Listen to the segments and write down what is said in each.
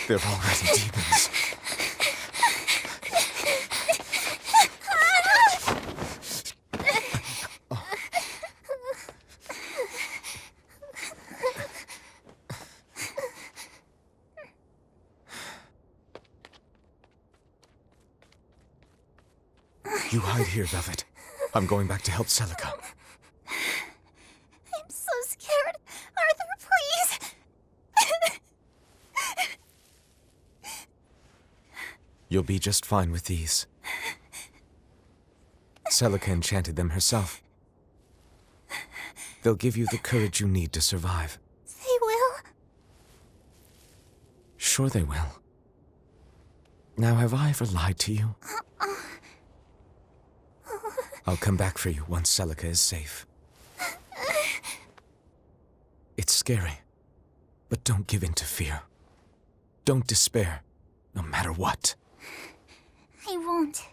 They're already demons. You hide here, Velvet. I'm going back to help Celica. I'm so scared. Arthur, please. You'll be just fine with these. Celica enchanted them herself. They'll give you the courage you need to survive. They will? Sure they will. Now, have I ever lied to you? I'll come back for you once Celica is safe. It's scary, but don't give in to fear. Don't despair, no matter what. I won't.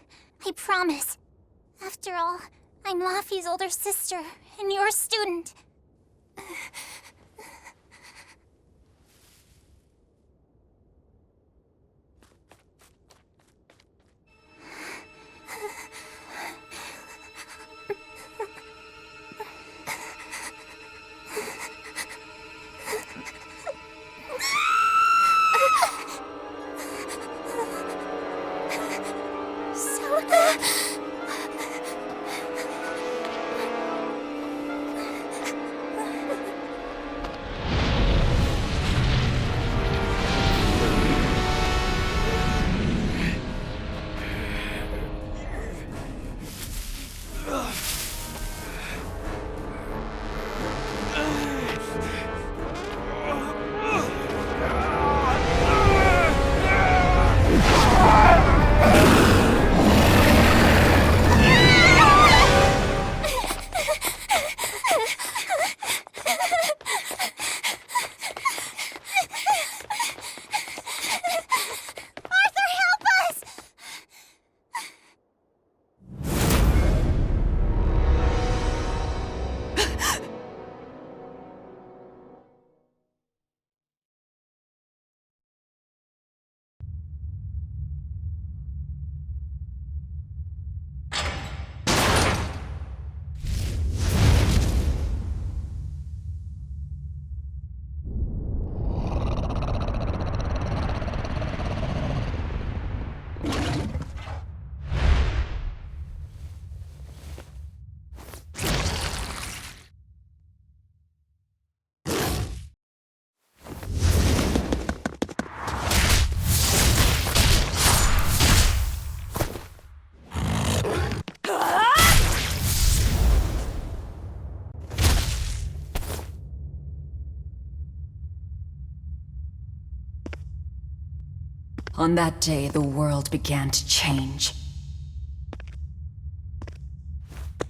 I promise. After all, I'm Laphicet's older sister, and you're a student. On that day, the world began to change.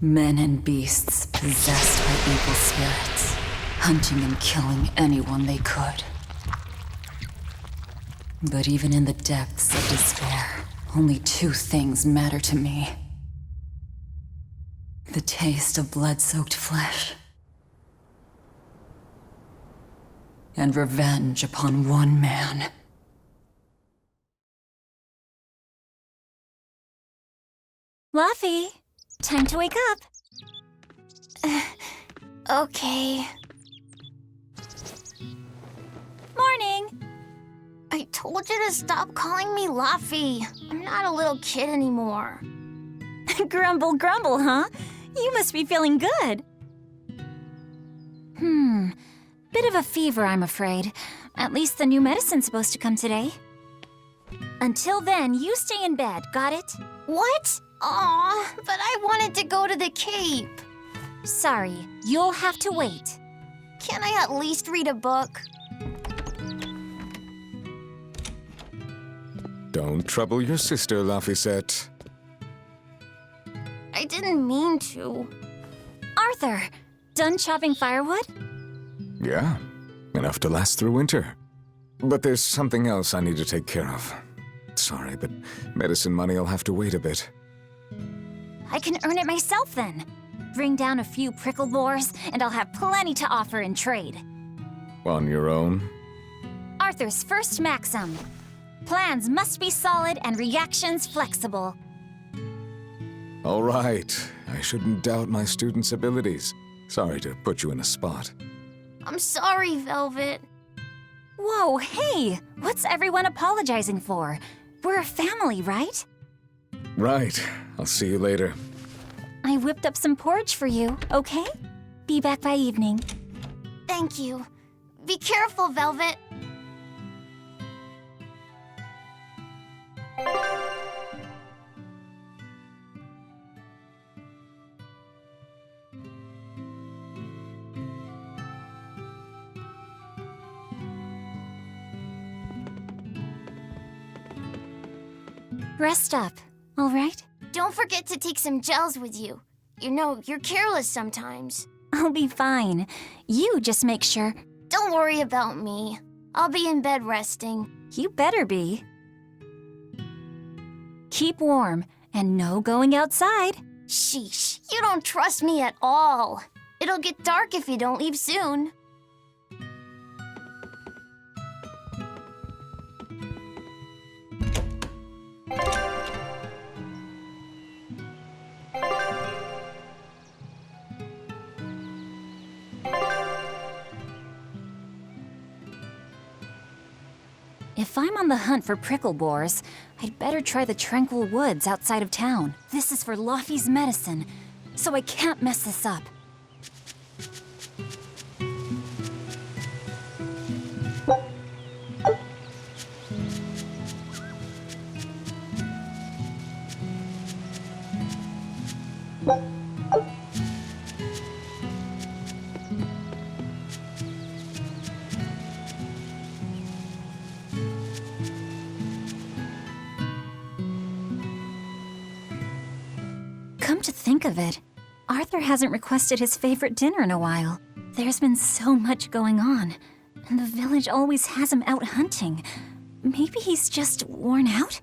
Men and beasts possessed by evil spirits, hunting and killing anyone they could. But even in the depths of despair, only two things matter to me. The taste of blood-soaked flesh, and revenge upon one man. Laphicet, time to wake up. Okay. Morning. I told you to stop calling me Laphicet. I'm not a little kid anymore. Grumble, grumble, huh? You must be feeling good. Bit of a fever, I'm afraid. At least the new medicine's supposed to come today. Until then, you stay in bed, got it? What? Aw, but I wanted to go to the Cape. Sorry, you'll have to wait. Can I at least read a book? Don't trouble your sister, Laphicet. I didn't mean to. Arthur, done chopping firewood? Yeah, enough to last through winter. But there's something else I need to take care of. Sorry, but medicine money'll have to wait a bit. I can earn it myself then. Bring down a few Prickleboars, and I'll have plenty to offer in trade. On your own? Arthur's first maxim. Plans must be solid and reactions flexible. All right. I shouldn't doubt my students' abilities. Sorry to put you in a spot. I'm sorry, Velvet. Whoa, hey! What's everyone apologizing for? We're a family, right? Right. I'll see you later. I whipped up some porridge for you, okay? Be back by evening. Thank you. Be careful, Velvet. Rest up, all right? Don't forget to take some gels with you. You know, you're careless sometimes. I'll be fine. You just make sure. Don't worry about me. I'll be in bed resting. You better be. Keep warm, and no going outside. Sheesh, you don't trust me at all. It'll get dark if you don't leave soon. If I'm on the hunt for Prickleboars, I'd better try the Tranquil Woods outside of town. This is for Laphicet's medicine, so I can't mess this up. Come to think of it, Arthur hasn't requested his favorite dinner in a while. There's been so much going on, and the village always has him out hunting. Maybe he's just worn out?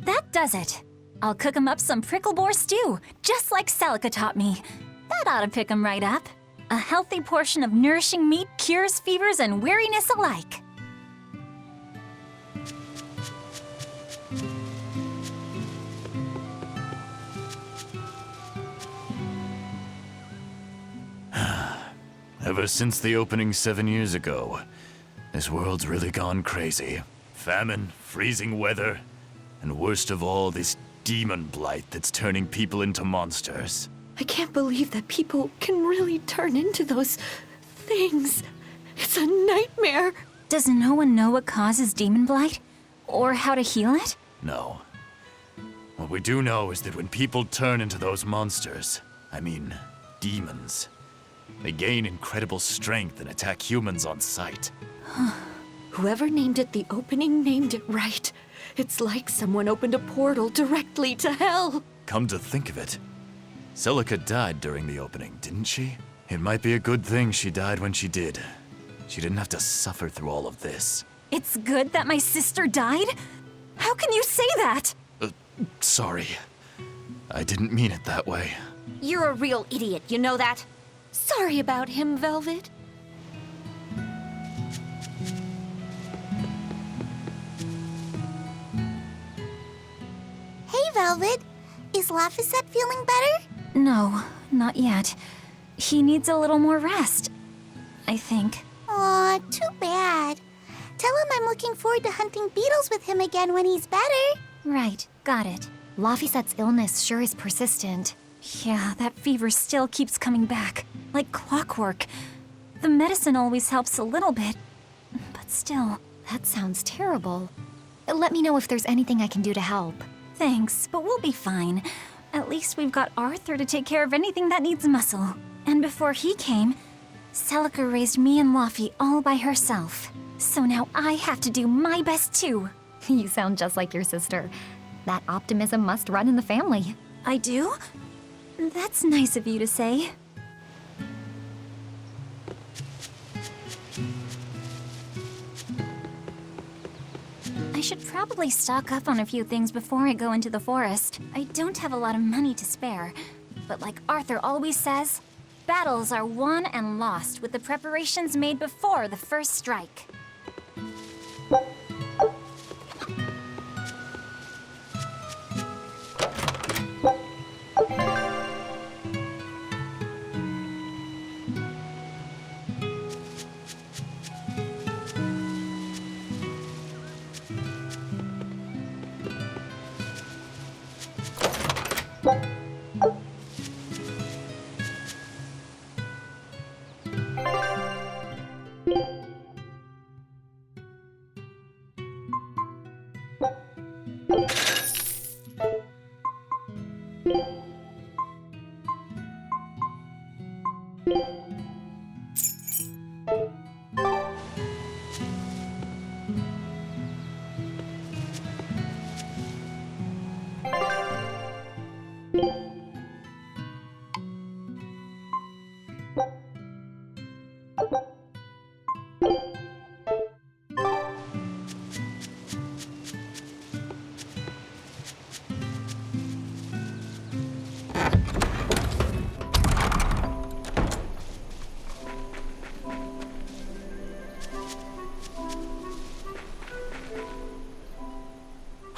That does it! I'll cook him up some Prickleboar stew, just like Celica taught me. That ought to pick him right up. A healthy portion of nourishing meat cures fevers and weariness alike. Ever since the opening 7 years ago, this world's really gone crazy. Famine, freezing weather, and worst of all, this demon blight that's turning people into monsters. I can't believe that people can really turn into those things. It's a nightmare. Does no one know what causes demon blight? Or how to heal it? No. What we do know is that when people turn into those monsters, I mean, demons, they gain incredible strength and attack humans on sight. Whoever named it the opening named it right. It's like someone opened a portal directly to hell. Come to think of it, Celica died during the opening, didn't she? It might be a good thing she died when she did. She didn't have to suffer through all of this. It's good that my sister died? How can you say that? Sorry. I didn't mean it that way. You're a real idiot, you know that? Sorry about him, Velvet. Hey, Velvet. Is Laphicet feeling better? No, not yet. He needs a little more rest, I think. Aw, too bad. Tell him I'm looking forward to hunting beetles with him again when he's better. Right, got it. Laphicet's illness sure is persistent. Yeah, that fever still keeps coming back, like clockwork. The medicine always helps a little bit, but still. That sounds terrible. Let me know if there's anything I can do to help. Thanks, but we'll be fine. At least we've got Arthur to take care of anything that needs muscle. And before he came, Celica raised me and Laphicet all by herself. So now I have to do my best too. You sound just like your sister. That optimism must run in the family. I do? That's nice of you to say. I should probably stock up on a few things before I go into the forest. I don't have a lot of money to spare, but like Arthur always says, battles are won and lost with the preparations made before the first strike.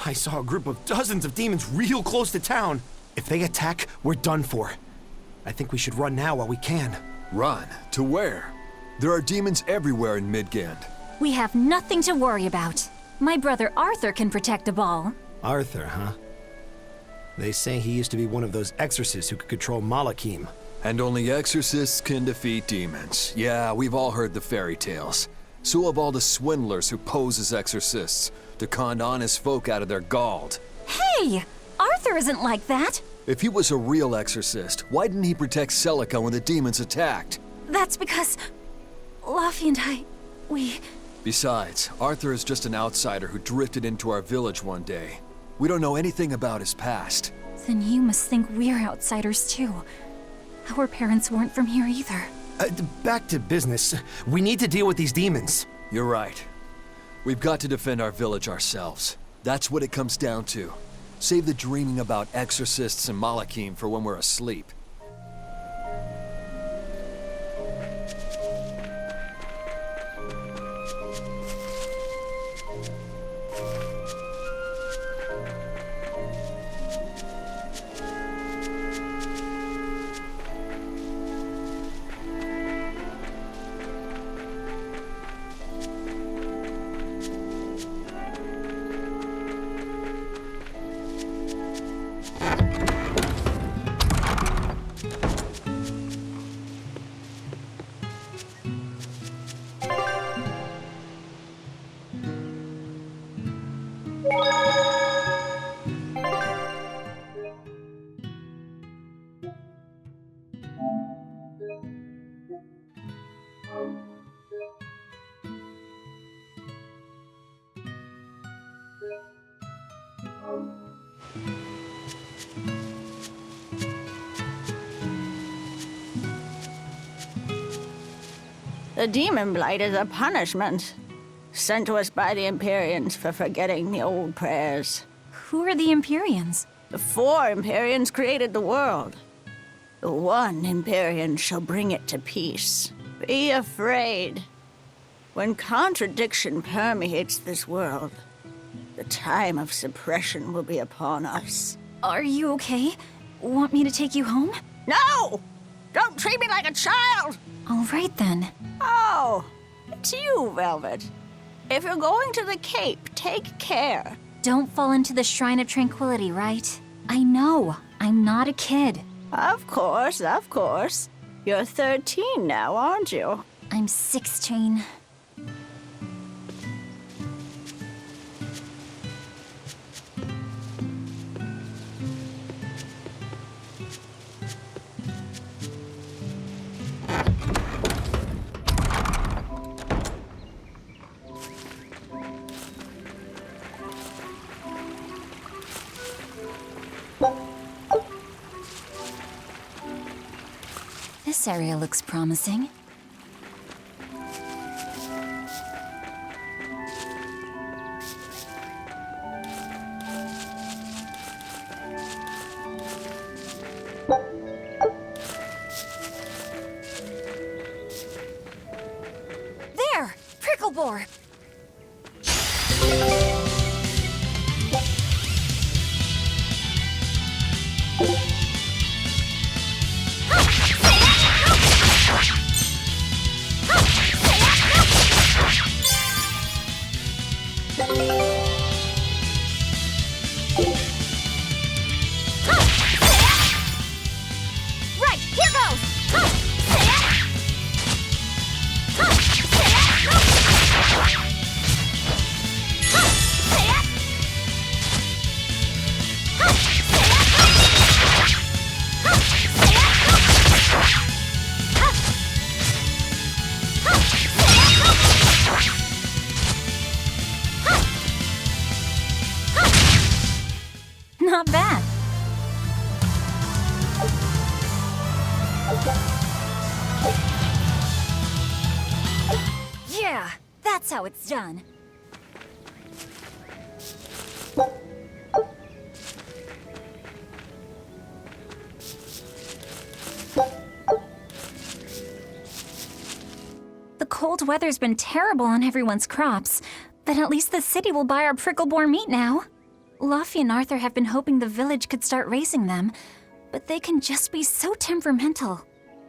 I saw a group of dozens of demons real close to town. If they attack, we're done for. I think we should run now while we can. Run? To where? There are demons everywhere in Midgand. We have nothing to worry about. My brother Arthur can protect Aball. Arthur, huh? They say he used to be one of those exorcists who could control Malachim. And only exorcists can defeat demons. Yeah, we've all heard the fairy tales. So have all the swindlers who pose as exorcists to con honest folk out of their gald. Hey! Arthur isn't like that! If he was a real exorcist, why didn't he protect Celica when the demons attacked? That's because Laphicet and we... Besides, Arthur is just an outsider who drifted into our village one day. We don't know anything about his past. Then you must think we're outsiders too. Our parents weren't from here either. Back to business. We need to deal with these demons. You're right. We've got to defend our village ourselves. That's what it comes down to. Save the dreaming about exorcists and Malachim for when we're asleep. The demon blight is a punishment, sent to us by the Empyreans for forgetting the old prayers. Who are the Empyreans? The 4 Empyreans created the world. The 1 Empyrean shall bring it to peace. Be afraid. When contradiction permeates this world, the time of suppression will be upon us. Are you okay? Want me to take you home? No! Don't treat me like a child! All right then. Oh, it's you, Velvet. If you're going to the Cape, take care. Don't fall into the Shrine of Tranquility, right? I know. I'm not a kid. Of course, of course. You're 13 now, aren't you? I'm 16. This area looks promising. There! Prickleboar! Right, here goes! Not bad. Yeah, that's how it's done. The cold weather's been terrible on everyone's crops, but at least the city will buy our Prickleboar meat now. Luffy and Arthur have been hoping the village could start raising them, but they can just be so temperamental.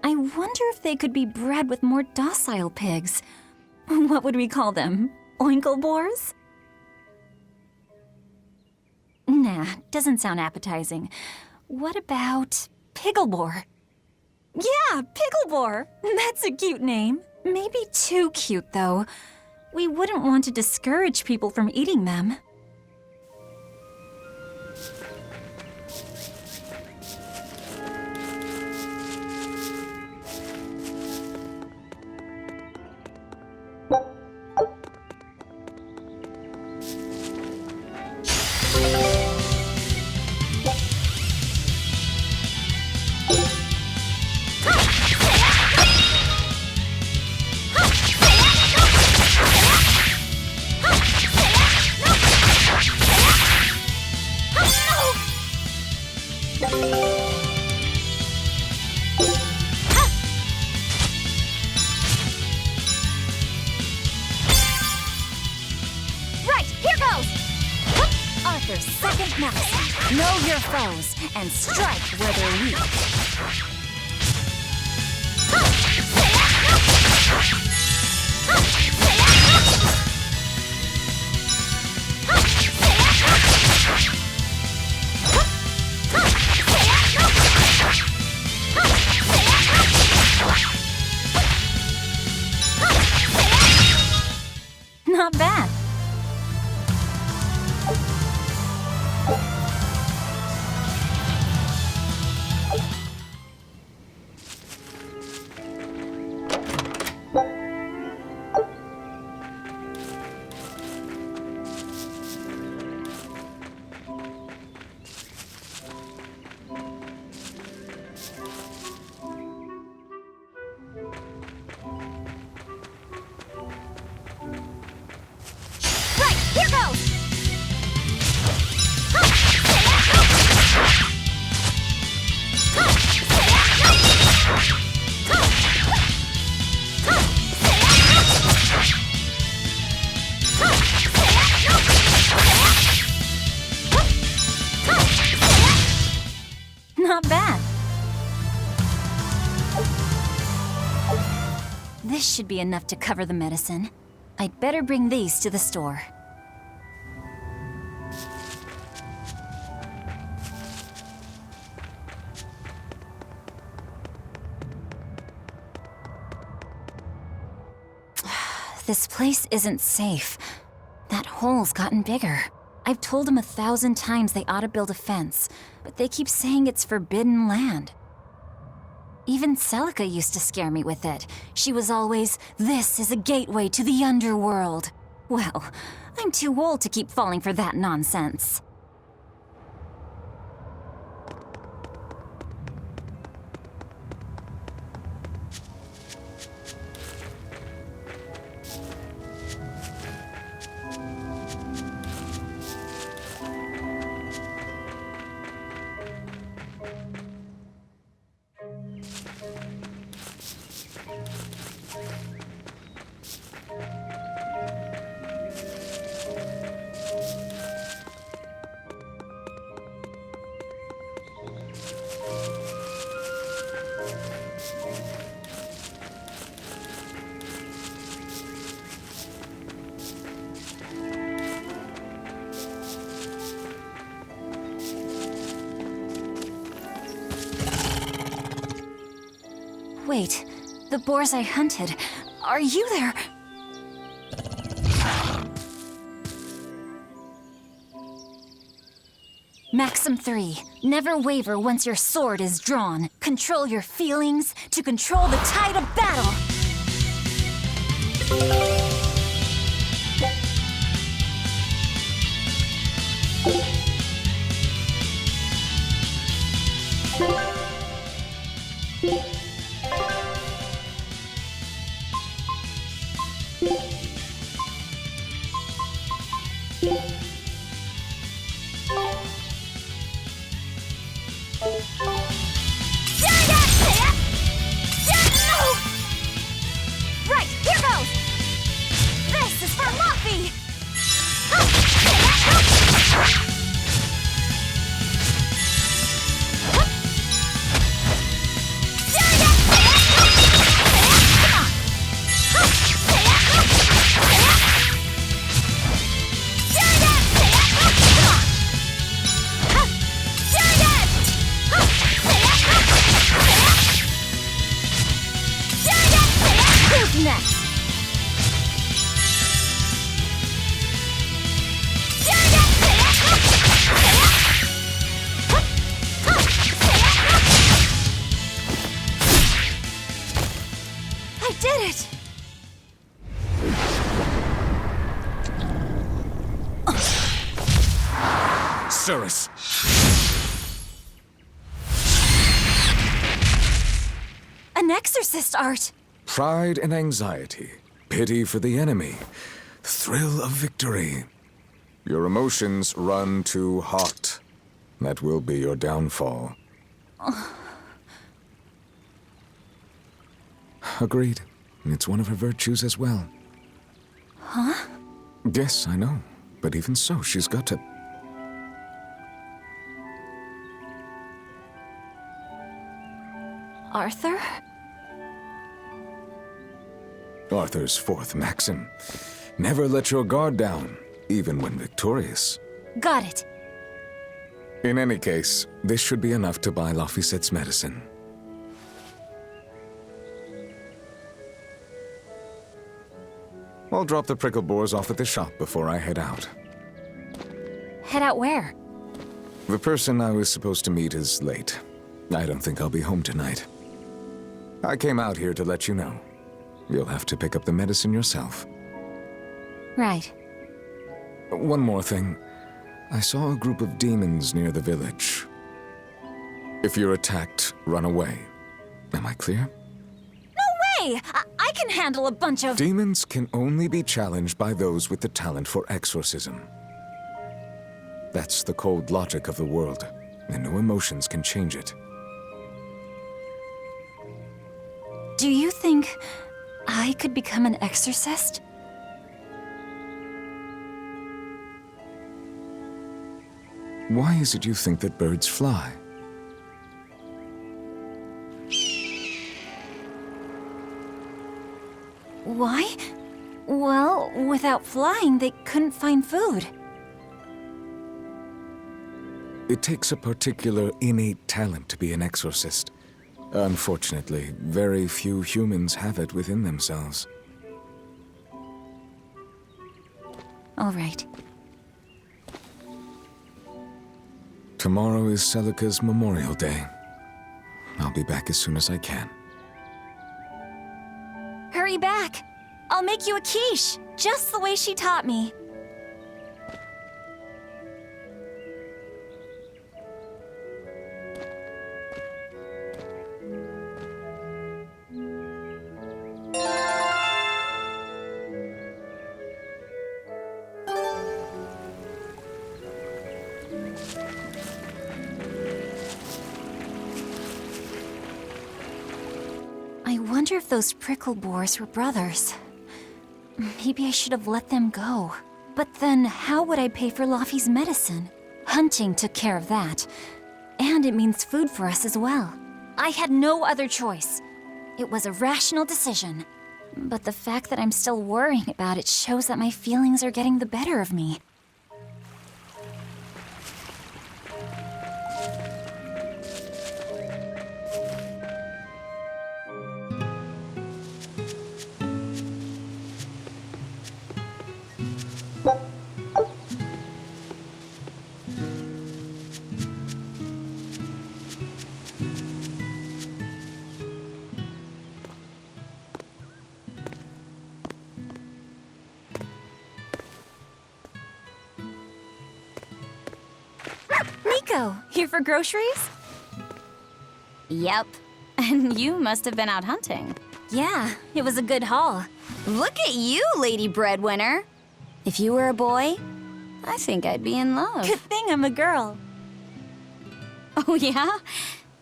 I wonder if they could be bred with more docile pigs. What would we call them? Oinkleboars? Nah, doesn't sound appetizing. What about Pickleboar? Yeah, Pickleboar! That's a cute name. Maybe too cute, though. We wouldn't want to discourage people from eating them. Arthur's second maxim. Know your foes and strike where they're weak. Not bad. Not bad. This should be enough to cover the medicine. I'd better bring these to the store. This place isn't safe. That hole's gotten bigger. I've told them 1,000 times they ought to build a fence, but they keep saying it's forbidden land. Even Celica used to scare me with it. She was always, "This is a gateway to the underworld." Well, I'm too old to keep falling for that nonsense. Wait, the boars I hunted, are you there? Maxim 3. Never waver once your sword is drawn. Control your feelings to control the tide of battle. Right, here goes! This is for Luffy! Who's next? I did it! Cirrus! An exorcist art! Pride and anxiety, pity for the enemy, thrill of victory. Your emotions run too hot. That will be your downfall. Agreed. It's one of her virtues as well. Huh? Yes, I know. But even so, she's got to... Arthur? Arthur's fourth maxim. Never let your guard down, even when victorious. Got it. In any case, this should be enough to buy Laphicet's medicine. I'll drop the Prickleboars off at the shop before I head out. Head out where? The person I was supposed to meet is late. I don't think I'll be home tonight. I came out here to let you know. You'll have to pick up the medicine yourself. Right. One more thing. I saw a group of demons near the village. If you're attacked, run away. Am I clear? No way! I can handle a bunch of... Demons can only be challenged by those with the talent for exorcism. That's the cold logic of the world, and no emotions can change it. Do you think I could become an exorcist? Why is it you think that birds fly? Why? Well, without flying, they couldn't find food. It takes a particular innate talent to be an exorcist. Unfortunately, very few humans have it within themselves. All right. Tomorrow is Celica's Memorial Day. I'll be back as soon as I can. Hurry back! I'll make you a quiche, just the way she taught me. I wonder if those Prickleboars were brothers. Maybe I should have let them go. But then, how would I pay for Laphicet's medicine? Hunting took care of that. And it means food for us as well. I had no other choice. It was a rational decision. But the fact that I'm still worrying about it shows that my feelings are getting the better of me. Nico, here for groceries? Yep. And you must have been out hunting. Yeah, it was a good haul. Look at you, Lady Breadwinner. If you were a boy, I think I'd be in love. Good thing I'm a girl. Oh, yeah?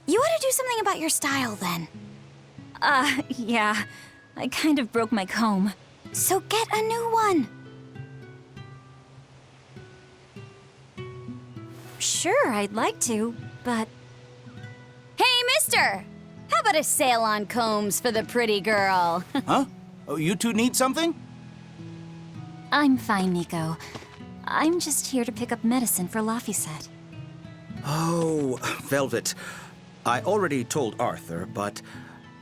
You ought to do something about your style, then. Yeah. I kind of broke my comb. So get a new one. Sure, I'd like to, but... Hey, mister! How about a sale on combs for the pretty girl? Huh? Oh, you two need something? I'm fine, Nico. I'm just here to pick up medicine for Laphicet. Oh, Velvet. I already told Arthur, but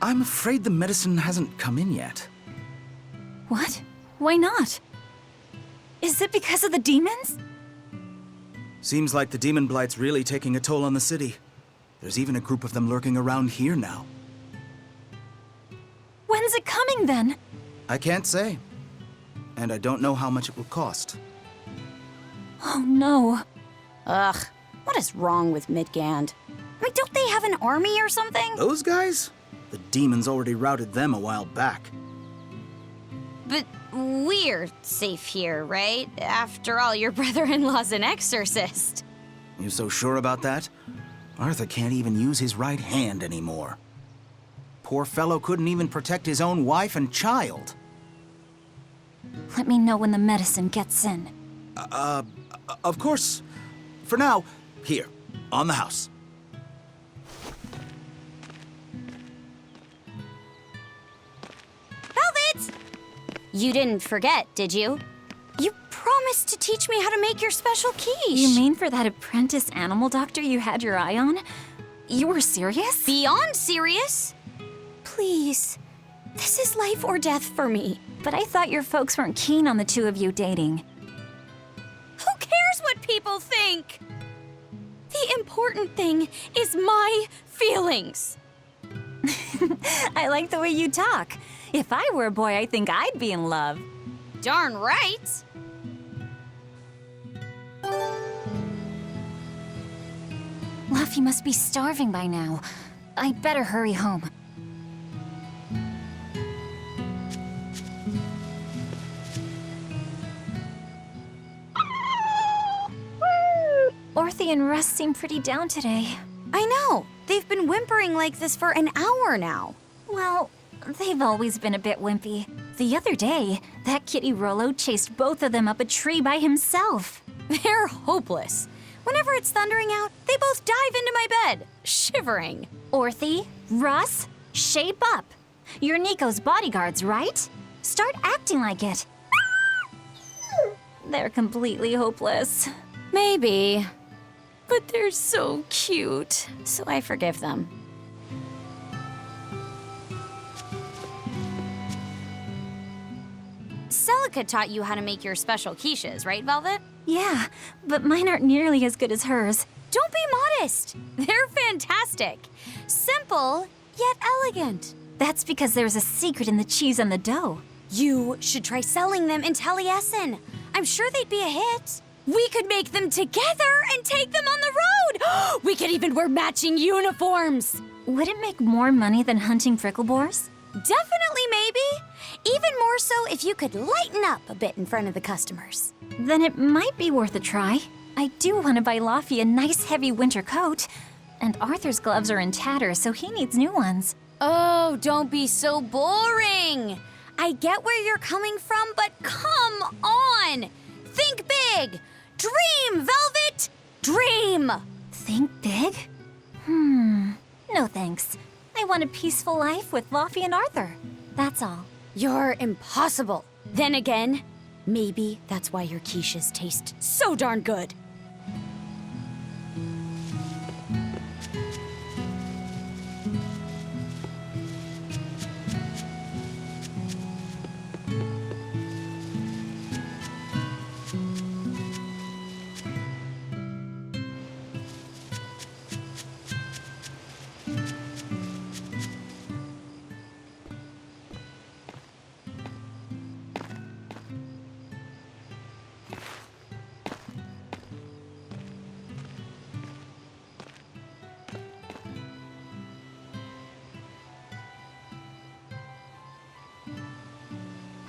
I'm afraid the medicine hasn't come in yet. What? Why not? Is it because of the demons? Seems like the demon blight's really taking a toll on the city. There's even a group of them lurking around here now. When's it coming, then? I can't say. And I don't know how much it will cost. Oh, no. Ugh, what is wrong with Midgand? I mean, don't they have an army or something? Those guys? The demons already routed them a while back. But we're safe here, right? After all, your brother-in-law's an exorcist. You so sure about that? Arthur can't even use his right hand anymore. Poor fellow couldn't even protect his own wife and child. Let me know when the medicine gets in. Of course. For now, here, on the house. Velvet! You didn't forget, did you? You promised to teach me how to make your special quiche. You mean for that apprentice animal doctor you had your eye on? You were serious? Beyond serious. Please, this is life or death for me. But I thought your folks weren't keen on the two of you dating. Who cares what people think? The important thing is my feelings. I like the way you talk. If I were a boy, I think I'd be in love. Darn right. Laphicet must be starving by now. I'd better hurry home. Orthe and Russ seem pretty down today. I know. They've been whimpering like this for an hour now. Well, they've always been a bit wimpy. The other day, that kitty Rollo chased both of them up a tree by himself. They're hopeless. Whenever it's thundering out, they both dive into my bed, shivering. Orthe, Russ, shape up. You're Nico's bodyguards, right? Start acting like it. They're completely hopeless. Maybe. But they're so cute, so I forgive them. Celica taught you how to make your special quiches, right, Velvet? Yeah, but mine aren't nearly as good as hers. Don't be modest. They're fantastic. Simple, yet elegant. That's because there's a secret in the cheese on the dough. You should try selling them in Taliesin. I'm sure they'd be a hit. We could make them together and take them on the road. We could even wear matching uniforms. Would it make more money than hunting Prickleboars? Definitely, maybe. Even more so if you could lighten up a bit in front of the customers. Then it might be worth a try. I do want to buy Laphicet a nice heavy winter coat. And Arthur's gloves are in tatters, so he needs new ones. Oh, don't be so boring. I get where you're coming from, but come on. Think big. Dream, Velvet. Dream. Think big? No thanks. I want a peaceful life with Laphicet and Arthur. That's all. You're impossible. Then again, maybe that's why your quiches taste so darn good.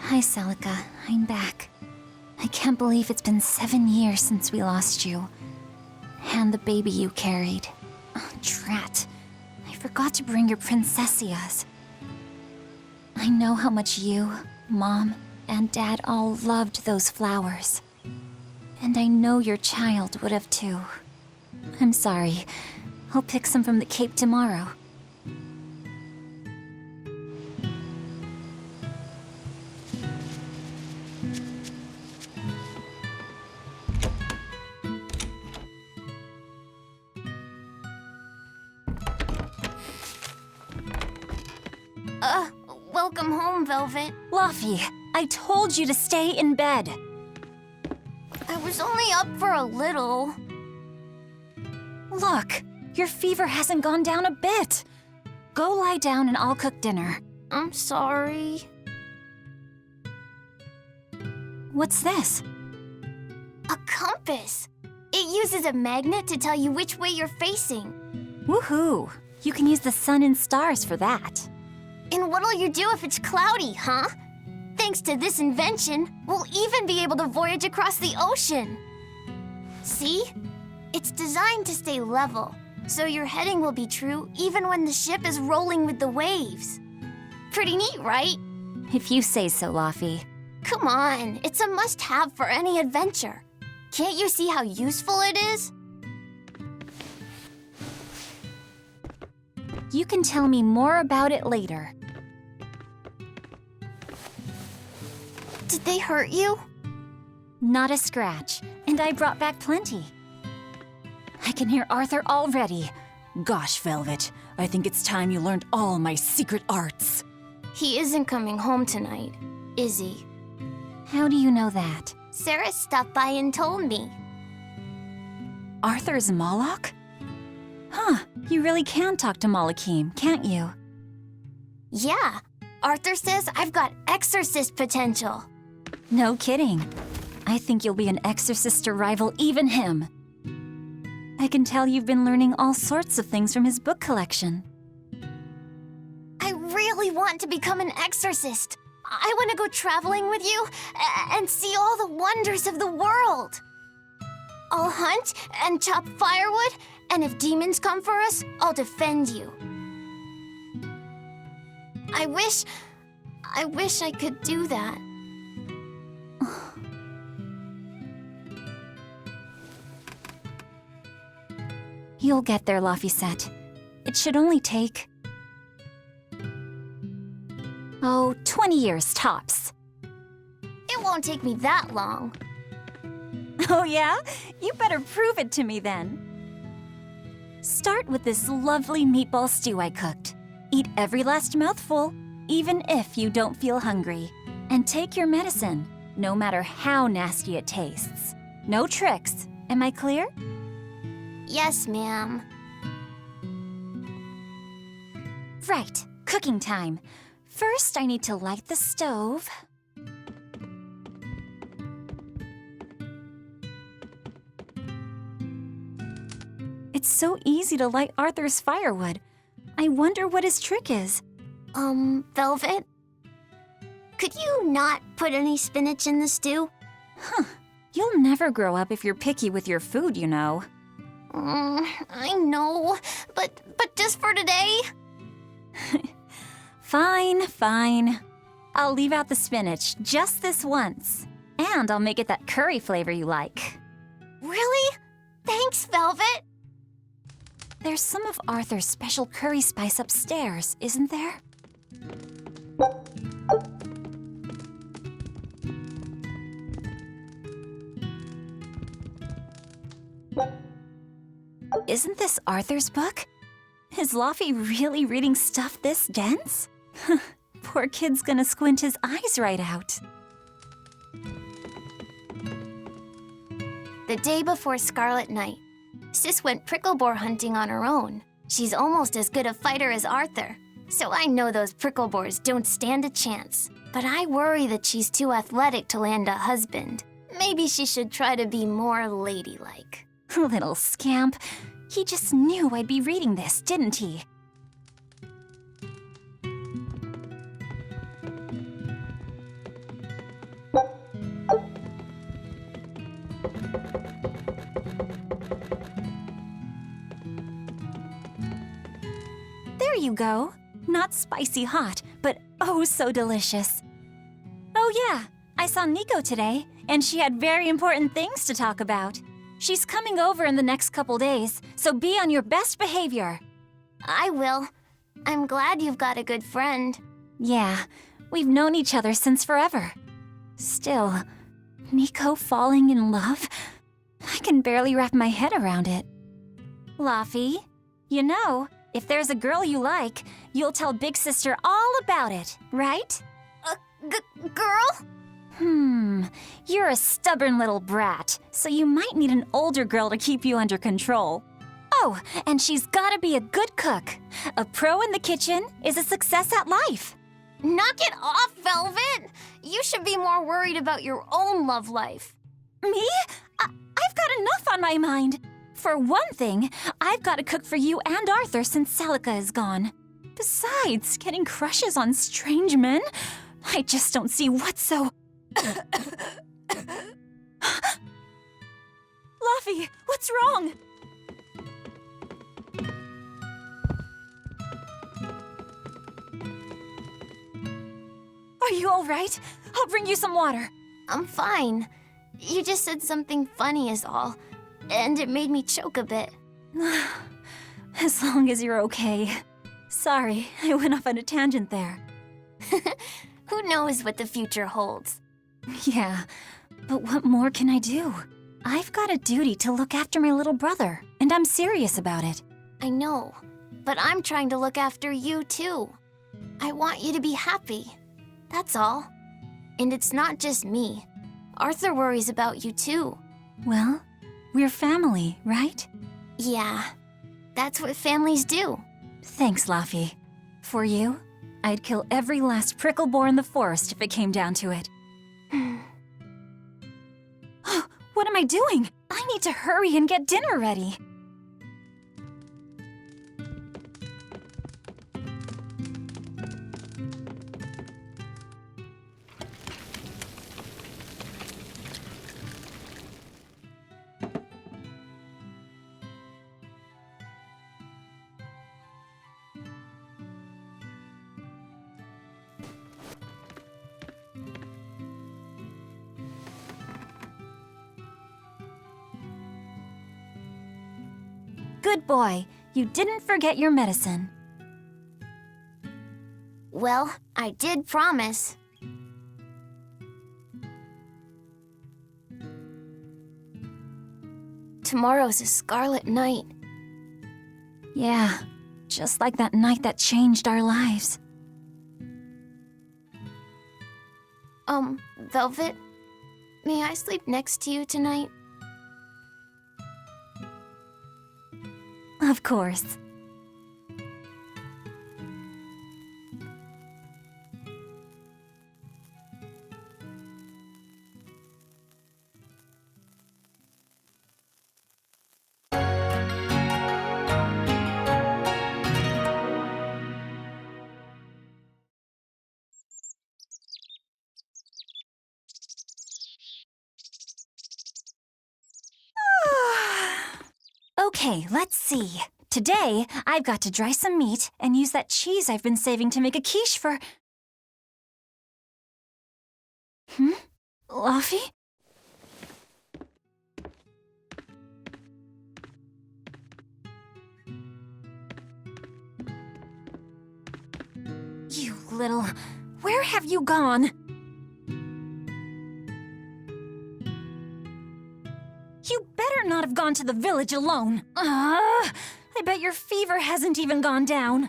Hi, Celica. I'm back. I can't believe it's been 7 years since we lost you. And the baby you carried. Oh, drat. I forgot to bring your princessias. I know how much you, Mom, and Dad all loved those flowers. And I know your child would have too. I'm sorry. I'll pick some from the Cape tomorrow. Welcome home, Velvet. Laphicet, I told you to stay in bed. I was only up for a little. Look, your fever hasn't gone down a bit. Go lie down and I'll cook dinner. I'm sorry. What's this? A compass. It uses a magnet to tell you which way you're facing. Woohoo! You can use the sun and stars for that. And what'll you do if it's cloudy, huh? Thanks to this invention, we'll even be able to voyage across the ocean. See? It's designed to stay level, so your heading will be true even when the ship is rolling with the waves. Pretty neat, right? If you say so, Laphicet. Come on, it's a must-have for any adventure. Can't you see how useful it is? You can tell me more about it later. Did they hurt you? Not a scratch, and I brought back plenty. I can hear Arthur already. Gosh, Velvet, I think it's time you learned all my secret arts. He isn't coming home tonight, is he? How do you know that? Sarah stopped by and told me. Arthur's Moloch? Huh, you really can talk to Malakim, can't you? Yeah, Arthur says I've got exorcist potential. No kidding. I think you'll be an exorcist to rival even him. I can tell you've been learning all sorts of things from his book collection. I really want to become an exorcist. I want to go traveling with you and see all the wonders of the world. I'll hunt and chop firewood, and if demons come for us, I'll defend you. I wish I could do that. You'll get there, Laphicet. It should only take... 20 years tops. It won't take me that long. Oh yeah? You better prove it to me then. Start with this lovely meatball stew I cooked. Eat every last mouthful, even if you don't feel hungry. And take your medicine. no matter how nasty it tastes. No tricks. Am I clear? Yes, ma'am. Right, cooking time. First, I need to light the stove. It's so easy to light Arthur's firewood. I wonder what his trick is. Velvet? Could you not put any spinach in the stew? Huh. You'll never grow up if you're picky with your food, you know. I know, but just for today? Fine. I'll leave out the spinach just this once. And I'll make it that curry flavor you like. Really? Thanks, Velvet. There's some of Arthur's special curry spice upstairs, isn't there? Isn't this Arthur's book? Is Laphicet really reading stuff this dense? Poor kid's gonna squint his eyes right out. The day before Scarlet Night, Sis went Prickleboar hunting on her own. She's almost as good a fighter as Arthur, so I know those Prickleboars don't stand a chance. But I worry that she's too athletic to land a husband. Maybe she should try to be more ladylike. Little scamp. He just knew I'd be reading this, didn't he? There you go. Not spicy hot, but oh so delicious. Oh yeah, I saw Nico today, and she had very important things to talk about. She's coming over in the next couple days, so be on your best behavior. I will. I'm glad you've got a good friend. Yeah, we've known each other since forever. Still, Nico falling in love? I can barely wrap my head around it. Laphicet, you know, if there's a girl you like, you'll tell Big Sister all about it, right? Girl? You're a stubborn little brat, so you might need an older girl to keep you under control. Oh, and she's gotta be a good cook. A pro in the kitchen is a success at life. Knock it off, Velvet! You should be more worried about your own love life. Me? I've got enough on my mind. For one thing, I've got to cook for you and Arthur since Celica is gone. Besides, getting crushes on strange men? I just don't see what's so... Laphicet, what's wrong? Are you all right? I'll bring you some water. I'm fine. You just said something funny is all, and it made me choke a bit. As long as you're okay. Sorry, I went off on a tangent there. Who knows what the future holds? Yeah, but what more can I do? I've got a duty to look after my little brother, and I'm serious about it. I know, but I'm trying to look after you too. I want you to be happy. That's all. And it's not just me. Arthur worries about you too. Well, we're family, right? Yeah, that's what families do. Thanks, Laphicet. For you, I'd kill every last Prickleboar in the forest if it came down to it. What am I doing? I need to hurry and get dinner ready. Good boy. You didn't forget your medicine. Well, I did promise. Tomorrow's a scarlet night. Yeah, just like that night that changed our lives. Velvet, may I sleep next to you tonight? Of course. Okay, let's see. Today, I've got to dry some meat and use that cheese I've been saving to make a quiche for... Laphie? You little... Where have you gone? You better not have gone to the village alone. I bet your fever hasn't even gone down.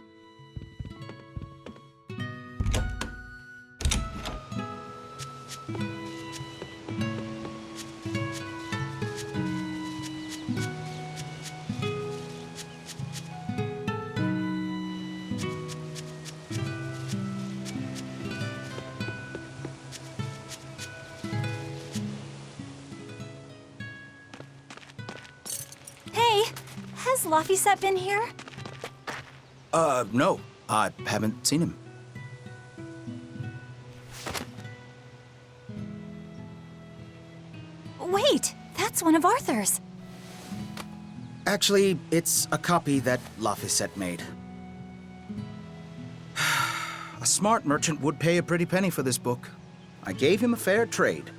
Has Laphicet been here? No. I haven't seen him. Wait, that's one of Arthur's. Actually, it's a copy that Laphicet made. A smart merchant would pay a pretty penny for this book. I gave him a fair trade.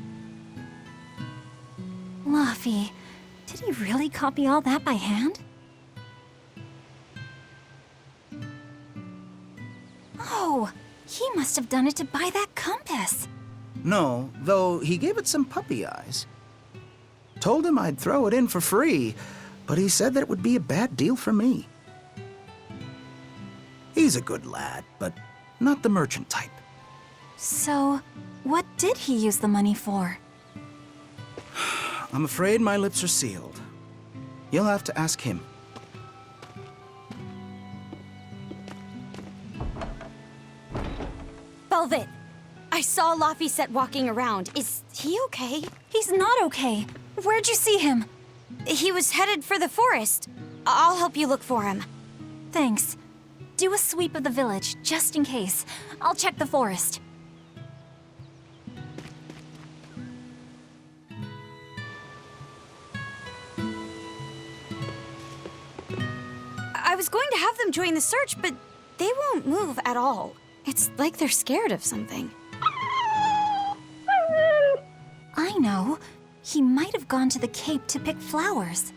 Laphie, did he really copy all that by hand? Oh, he must have done it to buy that compass. No, though he gave it some puppy eyes. Told him I'd throw it in for free, but he said that it would be a bad deal for me. He's a good lad, but not the merchant type. So, what did he use the money for? I'm afraid my lips are sealed. You'll have to ask him. Velvet, I saw Laphicet walking around. Is he okay? He's not okay. Where'd you see him? He was headed for the forest. I'll help you look for him. Thanks. Do a sweep of the village, just in case. I'll check the forest. I was going to have them join the search, but they won't move at all. It's like they're scared of something. I know. He might have gone to the Cape to pick flowers.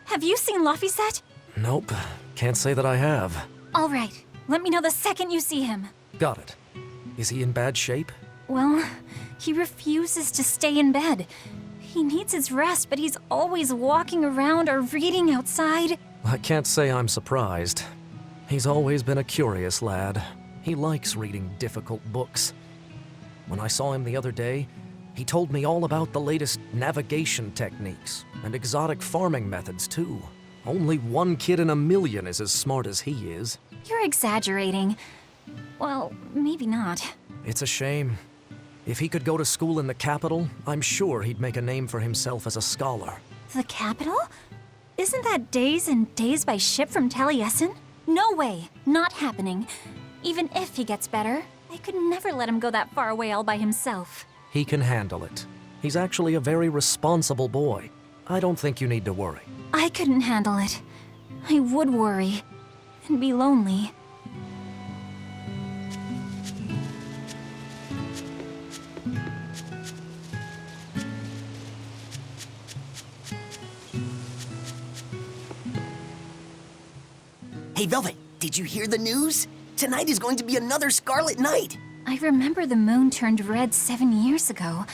Have you seen Laphicet? Nope. Can't say that I have. All right. Let me know the second you see him. Got it. Is he in bad shape? Well, he refuses to stay in bed. He needs his rest, but he's always walking around or reading outside. I can't say I'm surprised. He's always been a curious lad. He likes reading difficult books. When I saw him the other day, he told me all about the latest navigation techniques and exotic farming methods, too. Only one kid in a million is as smart as he is. You're exaggerating. Well, maybe not. It's a shame. If he could go to school in the capital, I'm sure he'd make a name for himself as a scholar. The capital? Isn't that days and days by ship from Taliesin? No way. Not happening. Even if he gets better, I could never let him go that far away all by himself. He can handle it. He's actually a very responsible boy. I don't think you need to worry. I couldn't handle it. I would worry. And be lonely. Hey, Velvet, did you hear the news? Tonight is going to be another Scarlet Night. I remember the moon turned red 7 years ago.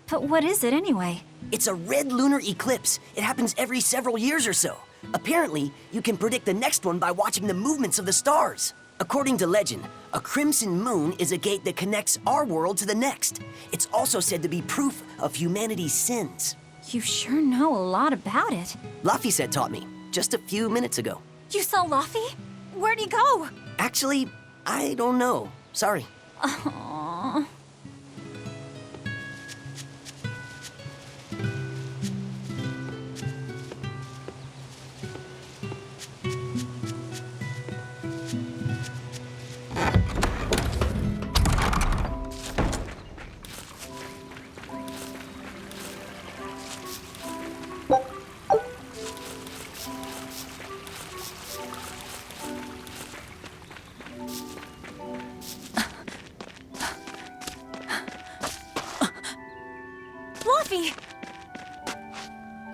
But what is it anyway? It's a red lunar eclipse. It happens every several years or so. Apparently, you can predict the next one by watching the movements of the stars. According to legend, a crimson moon is a gate that connects our world to the next. It's also said to be proof of humanity's sins. You sure know a lot about it. Laphicet taught me, just a few minutes ago. You saw Laphie? Where'd he go? Actually, I don't know. Sorry. Aww.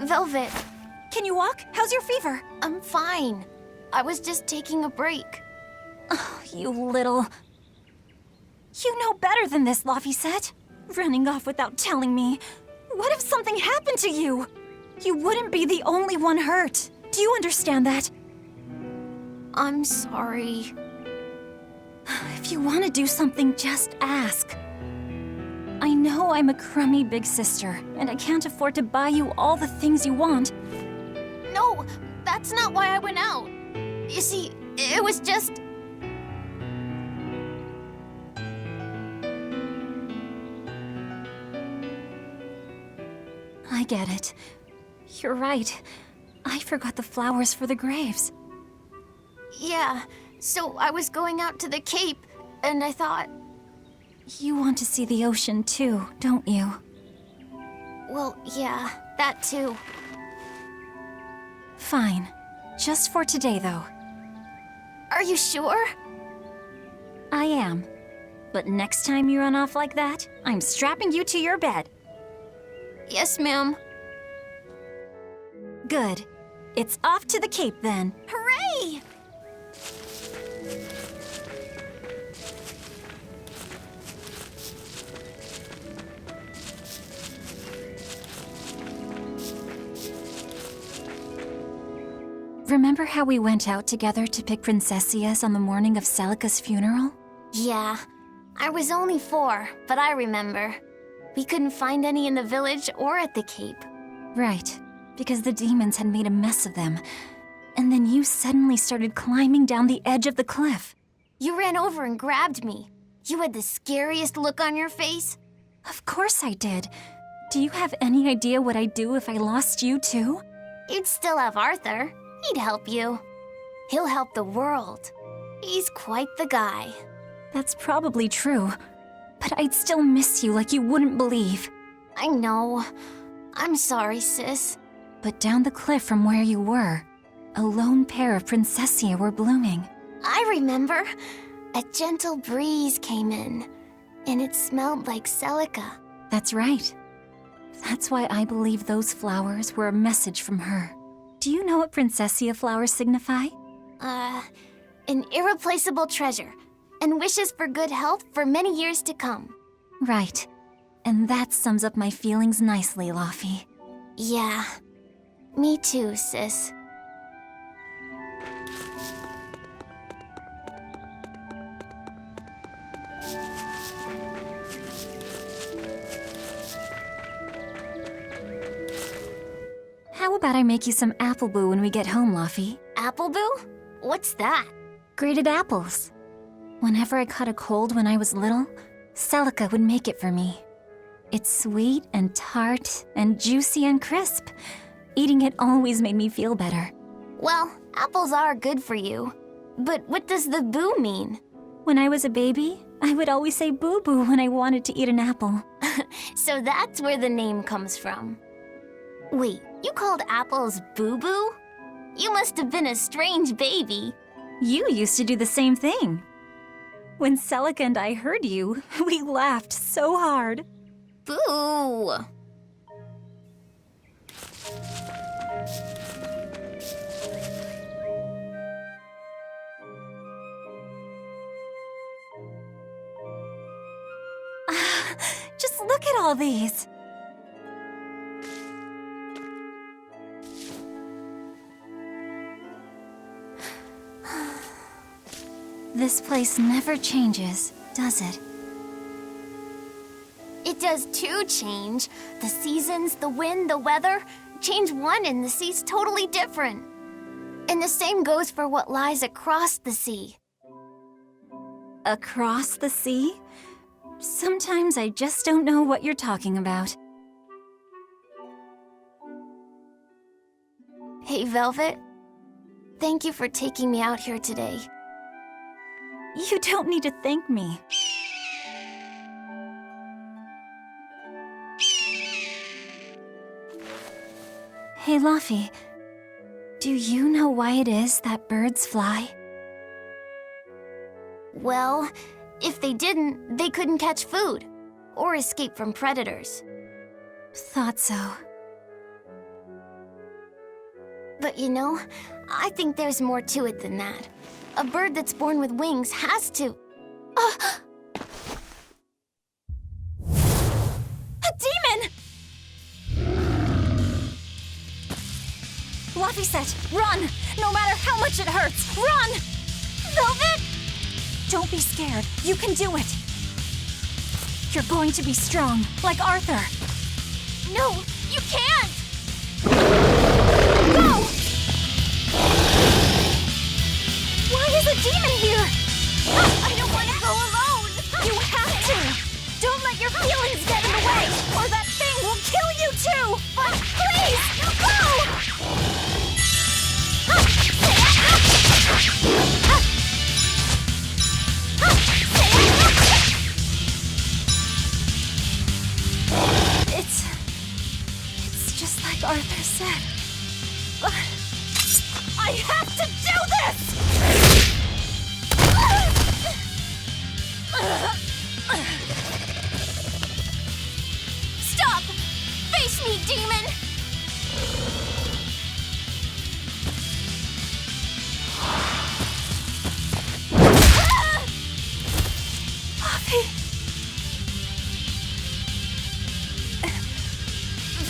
Velvet. Can you walk? How's your fever? I'm fine. I was just taking a break. Oh, you little... You know better than this, Laphicet. Running off without telling me. What if something happened to you? You wouldn't be the only one hurt. Do you understand that? I'm sorry. If you want to do something, just ask. I know I'm a crummy big sister, and I can't afford to buy you all the things you want. No, that's not why I went out. You see, it was just... I get it. You're right. I forgot the flowers for the graves. Yeah, so I was going out to the Cape, and I thought... You want to see the ocean too, don't you? Well, yeah, that too. Fine. Just for today, though. Are you sure? I am. But next time you run off like that, I'm strapping you to your bed. Yes, ma'am. Good. It's off to the Cape, then. Hooray! Remember how we went out together to pick princessias on the morning of Celica's funeral? Yeah. I was only 4, but I remember. We couldn't find any in the village or at the Cape. Right, because the demons had made a mess of them. And then you suddenly started climbing down the edge of the cliff. You ran over and grabbed me. You had the scariest look on your face. Of course I did. Do you have any idea what I'd do if I lost you too? You'd still have Arthur. He'd help you. He'll help the world. He's quite the guy. That's probably true. But I'd still miss you like you wouldn't believe. I know. I'm sorry, sis. But down the cliff from where you were, a lone pair of princessia were blooming. I remember. A gentle breeze came in, and it smelled like Celica. That's right. That's why I believe those flowers were a message from her. Do you know what princessia flowers signify? An irreplaceable treasure, and wishes for good health for many years to come. Right. And that sums up my feelings nicely, Laphie. Yeah. Me too, sis. How about I make you some apple boo when we get home, Laphie? Apple boo? What's that? Grated apples. Whenever I caught a cold when I was little, Celica would make it for me. It's sweet and tart and juicy and crisp. Eating it always made me feel better. Well, apples are good for you. But what does the boo mean? When I was a baby, I would always say boo-boo when I wanted to eat an apple. So that's where the name comes from. Wait, you called apples boo-boo? You must have been a strange baby. You used to do the same thing. When Celica and I heard you, we laughed so hard. Boo! Just look at all these. This place never changes, does it? It does too change. The seasons, the wind, the weather. Change one and the sea's totally different. And the same goes for what lies across the sea. Across the sea? Sometimes I just don't know what you're talking about. Hey, Velvet. Thank you for taking me out here today. You don't need to thank me. Hey, Laphi. Do you know why it is that birds fly? Well, if they didn't, they couldn't catch food or escape from predators. Thought so. But you know, I think there's more to it than that. A bird that's born with wings has to... A demon! Laphicet, run! No matter how much it hurts, run! Velvet! Don't be scared. You can do it. You're going to be strong, like Arthur. No, you can't! Go! Why is a demon here? I don't want to go alone! You have to! Don't let your feelings get in the way, or that thing will kill you too! But please, go! It's just like Arthur said. But I have to do this! Stop! Face me, demon!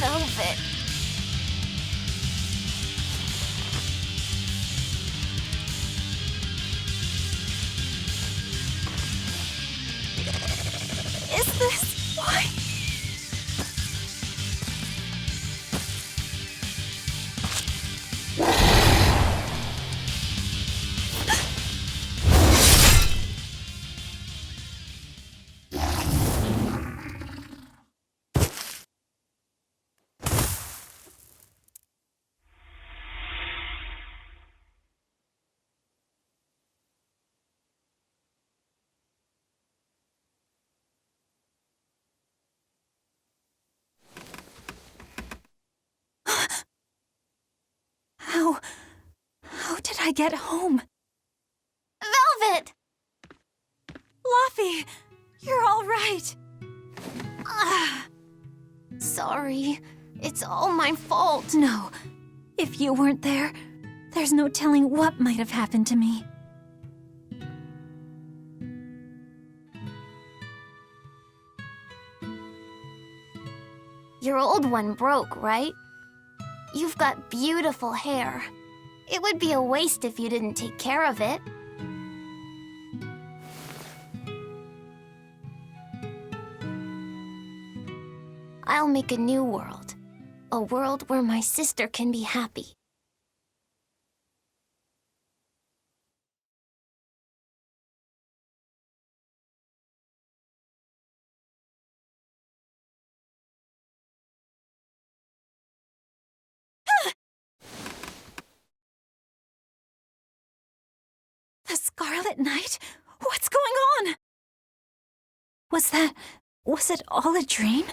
Velvet. Is this why? How did I get home? Velvet! Laphi, you're all right. Sorry. It's all my fault. No. If you weren't there, there's no telling what might have happened to me. Your old one broke, right? You've got beautiful hair. It would be a waste if you didn't take care of it. I'll make a new world. A world where my sister can be happy. The Scarlet Knight? What's going on? Was it all a dream?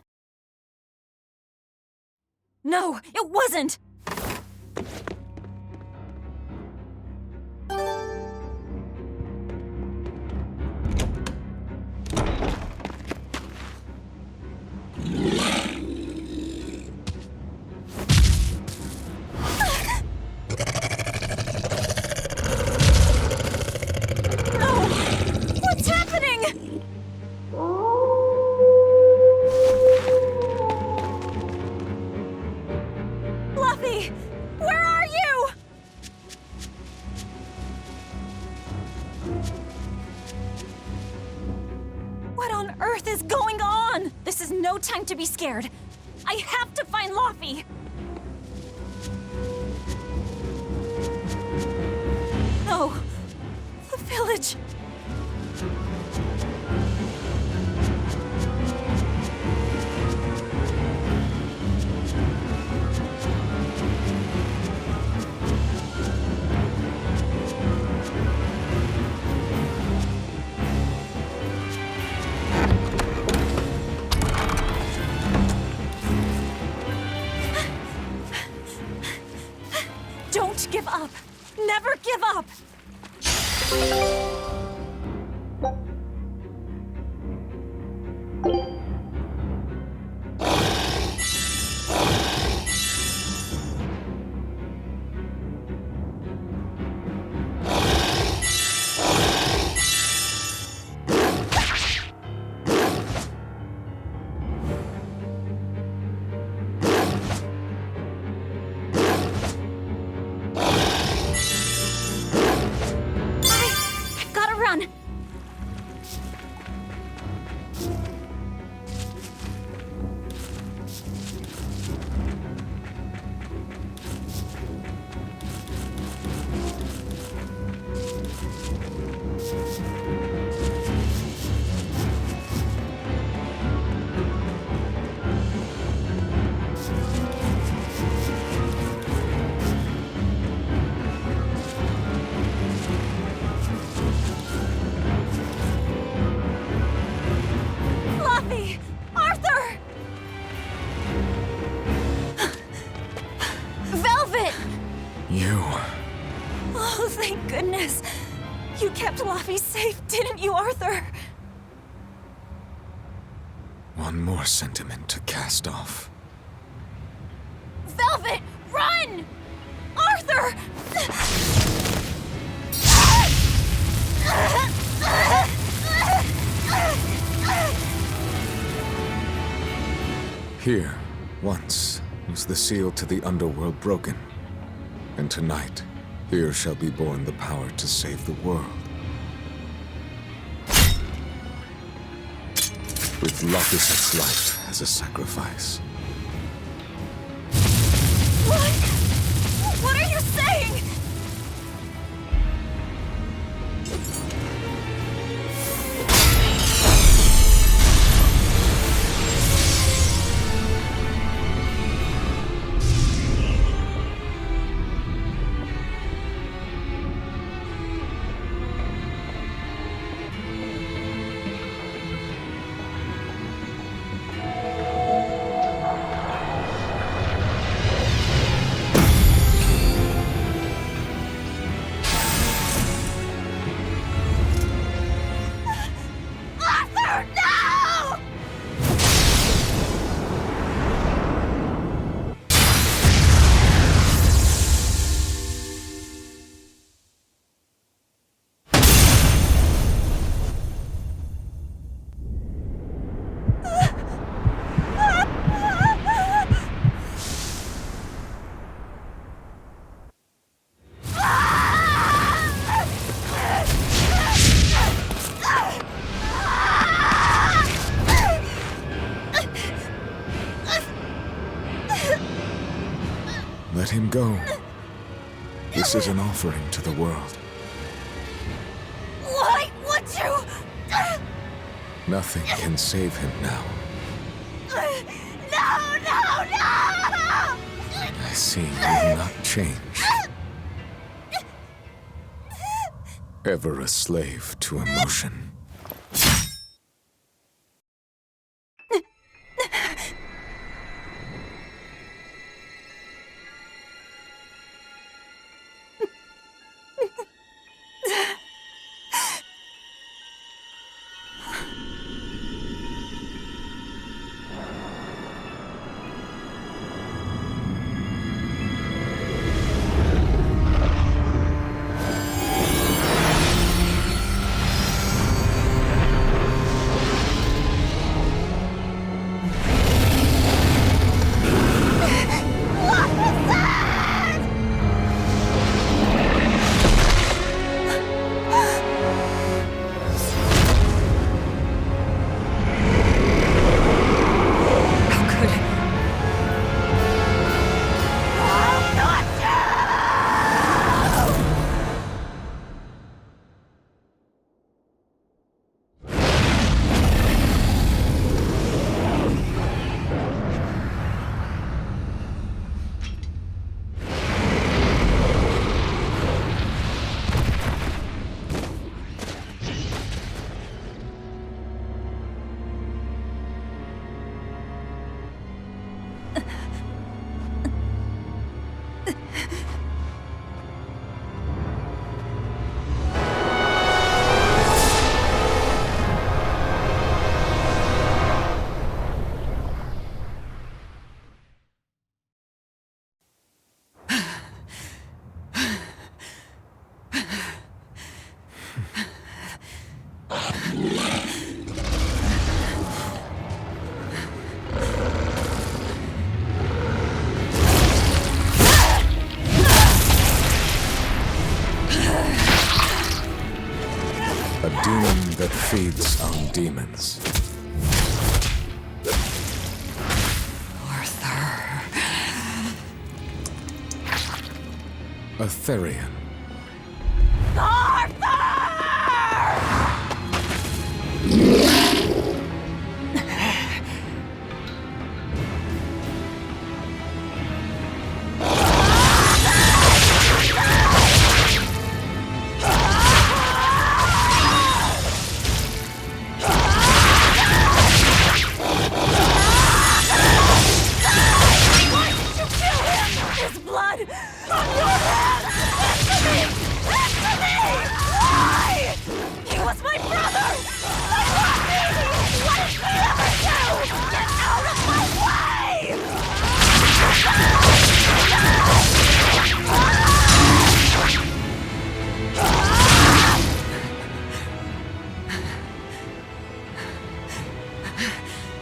No, it wasn't! What's happening? Laphi! What on earth is going on? This is no time to be scared. I have to find Laphicet! No! The village! Don't give up! Never give up! Thank goodness. You kept Laphicet safe, didn't you, Arthur? One more sentiment to cast off. Velvet, run! Arthur! Here, once, was the seal to the underworld broken. And tonight, here shall be born the power to save the world. With Laphicet's life as a sacrifice. What? What are you saying? Let him go. This is an offering to the world. Why would you? Nothing can save him now. No, no, no! I see you will not change. Ever a slave to emotion. feeds on demons. Arthur. A Therian.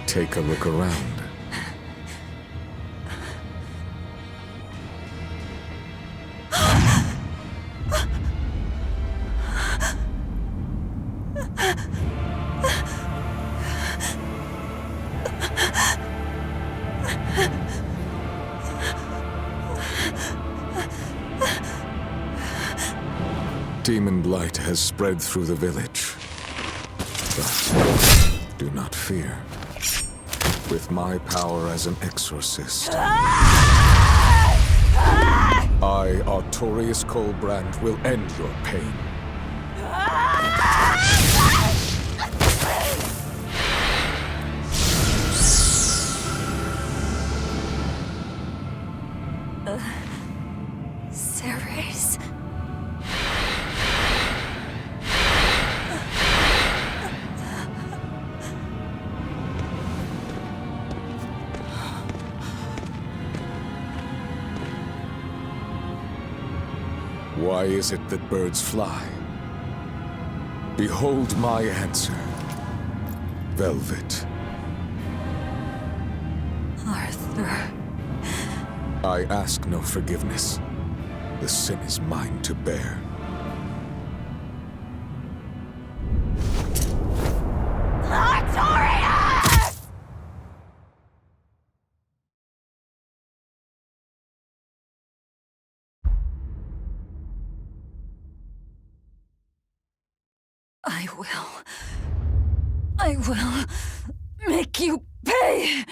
Take a look around. Demon blight has spread through the village. But do not fear. With my power as an exorcist, I, Artorius Colbrand, will end your pain. Ceres. Why is it that birds fly? Behold my answer. Velvet. Arthur. I ask no forgiveness. The sin is mine to bear. I will make you pay!